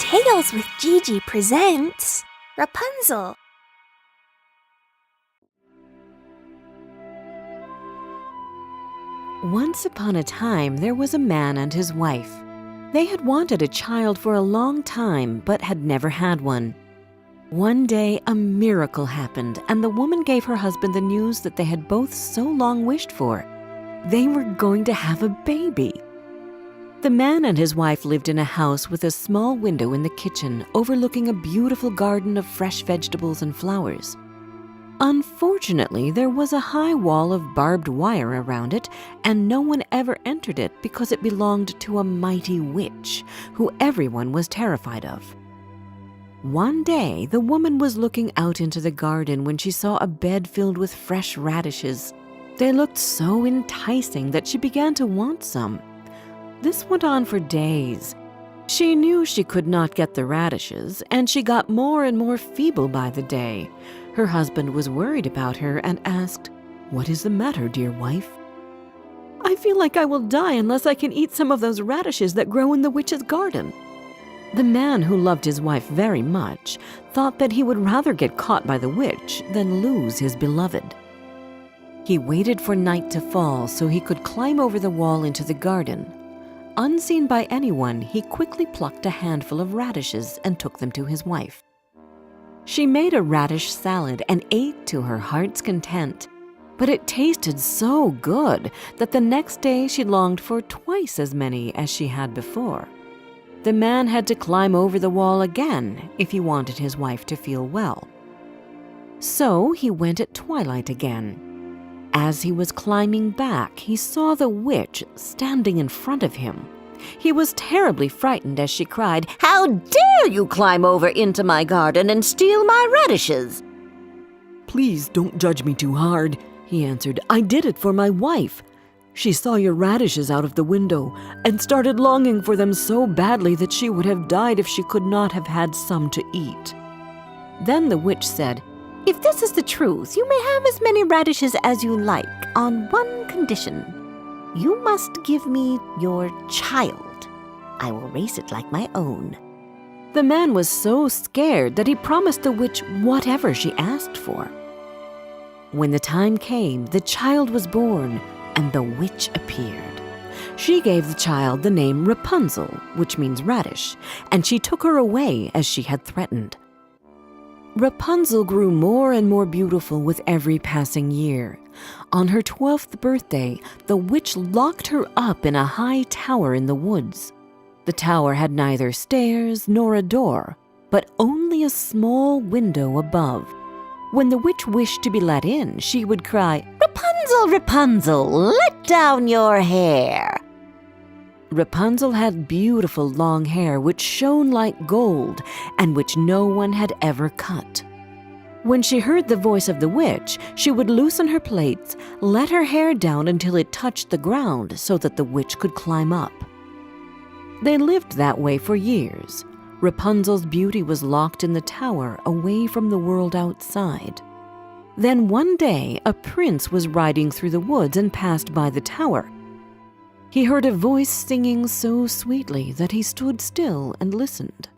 Tales with Gigi presents Rapunzel. Once upon a time, there was a man and his wife. They had wanted a child for a long time, but had never had one. One day, a miracle happened, and the woman gave her husband the news that they had both so long wished for. They were going to have a baby. The man and his wife lived in a house with a small window in the kitchen overlooking a beautiful garden of fresh vegetables and flowers. Unfortunately, there was a high wall of barbed wire around it, and no one ever entered it because it belonged to a mighty witch, who everyone was terrified of. One day, the woman was looking out into the garden when she saw a bed filled with fresh radishes. They looked so enticing that she began to want some. This went on for days. She knew she could not get the radishes, and she got more and more feeble by the day. Her husband was worried about her and asked, "What is the matter, dear wife?" "I feel like I will die unless I can eat some of those radishes that grow in the witch's garden." The man, who loved his wife very much, thought that he would rather get caught by the witch than lose his beloved. He waited for night to fall so he could climb over the wall into the garden. Unseen by anyone, he quickly plucked a handful of radishes and took them to his wife. She made a radish salad and ate to her heart's content, but it tasted so good that the next day she longed for twice as many as she had before. The man had to climb over the wall again if he wanted his wife to feel well. So he went at twilight again. As he was climbing back, he saw the witch standing in front of him. He was terribly frightened as she cried, "How dare you climb over into my garden and steal my radishes?" "Please don't judge me too hard," he answered. "I did it for my wife. She saw your radishes out of the window and started longing for them so badly that she would have died if she could not have had some to eat." Then the witch said, "If this is the truth, you may have as many radishes as you like, on one condition. You must give me your child. I will raise it like my own." The man was so scared that he promised the witch whatever she asked for. When the time came, the child was born, and the witch appeared. She gave the child the name Rapunzel, which means radish, and she took her away as she had threatened. Rapunzel grew more and more beautiful with every passing year. On her 12th birthday, the witch locked her up in a high tower in the woods. The tower had neither stairs nor a door, but only a small window above. When the witch wished to be let in, she would cry, "Rapunzel, Rapunzel, let down your hair." Rapunzel had beautiful long hair which shone like gold and which no one had ever cut. When she heard the voice of the witch, she would loosen her plaits, let her hair down until it touched the ground so that the witch could climb up. They lived that way for years. Rapunzel's beauty was locked in the tower away from the world outside. Then one day, a prince was riding through the woods and passed by the tower. He heard a voice singing so sweetly that he stood still and listened.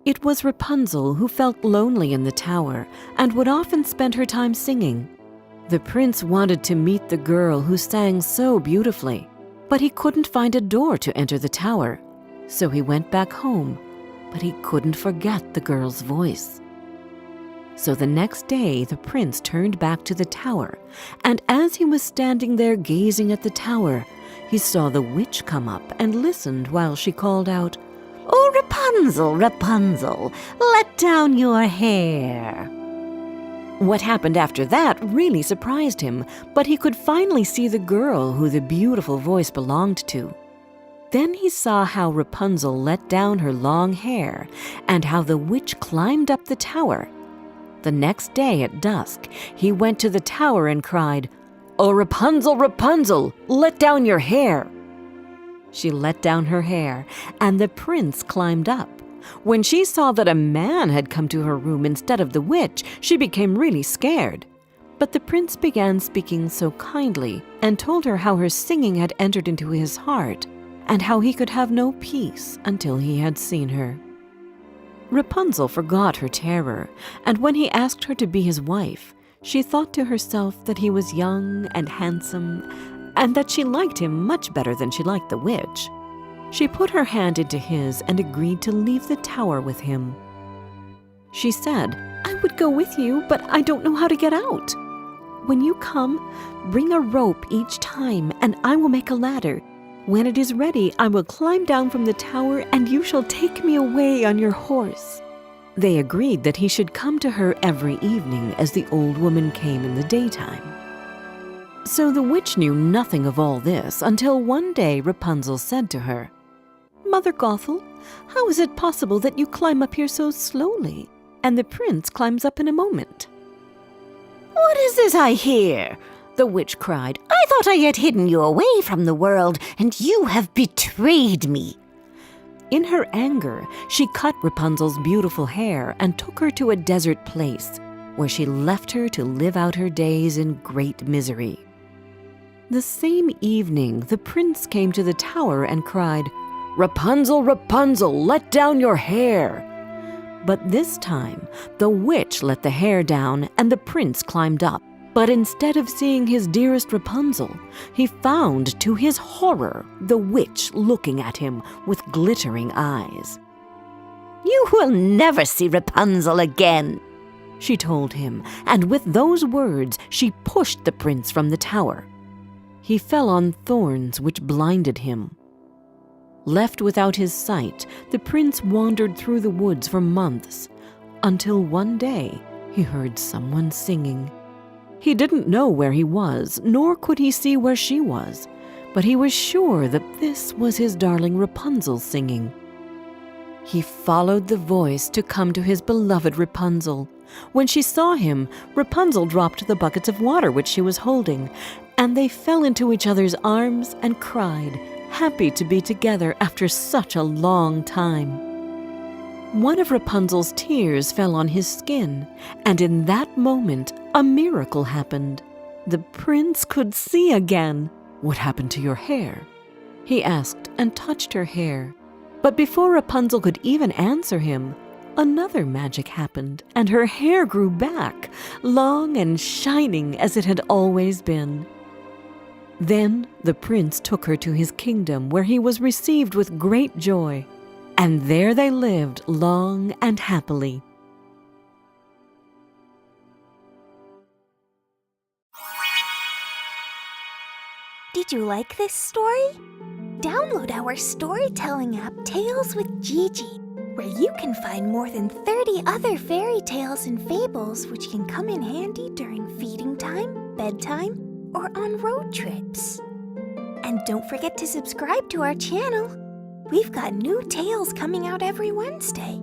It was Rapunzel, who felt lonely in the tower and would often spend her time singing. The prince wanted to meet the girl who sang so beautifully, but he couldn't find a door to enter the tower. So he went back home, but he couldn't forget the girl's voice. So the next day, the prince turned back to the tower, and as he was standing there gazing at the tower, he saw the witch come up and listened while she called out, "Oh, Rapunzel, Rapunzel, let down your hair." What happened after that really surprised him, but he could finally see the girl who the beautiful voice belonged to. Then he saw how Rapunzel let down her long hair and how the witch climbed up the tower. The next day at dusk, he went to the tower and cried, "Oh, Rapunzel, Rapunzel, let down your hair." She let down her hair, and the prince climbed up. When she saw that a man had come to her room instead of the witch, she became really scared. But the prince began speaking so kindly and told her how her singing had entered into his heart and how he could have no peace until he had seen her. Rapunzel forgot her terror, and when he asked her to be his wife, she thought to herself that he was young and handsome, and that she liked him much better than she liked the witch. She put her hand into his and agreed to leave the tower with him. She said, "I would go with you, but I don't know how to get out. When you come, bring a rope each time, and I will make a ladder. When it is ready, I will climb down from the tower, and you shall take me away on your horse." They agreed that he should come to her every evening as the old woman came in the daytime. So the witch knew nothing of all this until one day Rapunzel said to her, "Mother Gothel, how is it possible that you climb up here so slowly, and the prince climbs up in a moment?" "What is this I hear?" the witch cried. "I thought I had hidden you away from the world, and you have betrayed me." In her anger, she cut Rapunzel's beautiful hair and took her to a desert place, where she left her to live out her days in great misery. The same evening, the prince came to the tower and cried, "Rapunzel, Rapunzel, let down your hair!" But this time, the witch let the hair down and the prince climbed up. But instead of seeing his dearest Rapunzel, he found, to his horror, the witch looking at him with glittering eyes. "You will never see Rapunzel again," she told him, and with those words she pushed the prince from the tower. He fell on thorns which blinded him. Left without his sight, the prince wandered through the woods for months, until one day he heard someone singing. He didn't know where he was, nor could he see where she was, but he was sure that this was his darling Rapunzel singing. He followed the voice to come to his beloved Rapunzel. When she saw him, Rapunzel dropped the buckets of water which she was holding, and they fell into each other's arms and cried, happy to be together after such a long time. One of Rapunzel's tears fell on his skin, and in that moment a miracle happened. The prince could see again. "What happened to your hair?" he asked, and touched her hair. But before Rapunzel could even answer him, another magic happened, and her hair grew back, long and shining as it had always been. Then the prince took her to his kingdom, where he was received with great joy. And there they lived long and happily. Did you like this story? Download our storytelling app, Tales with Gigi, where you can find more than 30 other fairy tales and fables which can come in handy during feeding time, bedtime, or on road trips. And don't forget to subscribe to our channel. We've got new tales coming out every Wednesday.